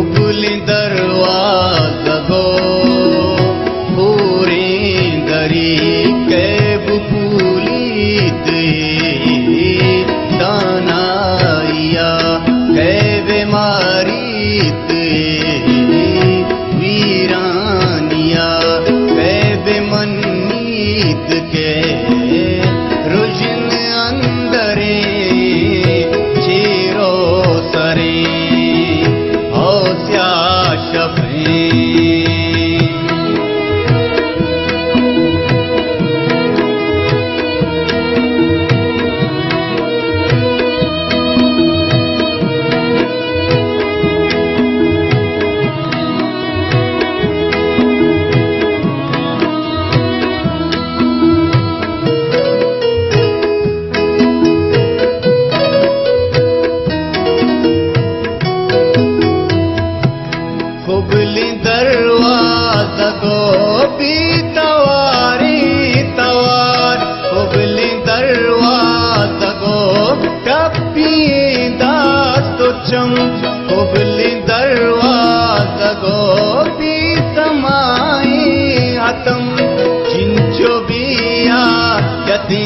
खुबली दरवाजा गो पूरी दरी कैब पुलीत दानाइया कैब मारीत वीरानिया कैब मनीत के रुजन अंदरे चीरो सरे औस्या शफे खुबली दरवाजा गो भी तवारी तवार खुबली दरवाजा गो टप्पी दास्तो चम खुबली दरवाजा गो भी समाई हतम चिंचो बिया यती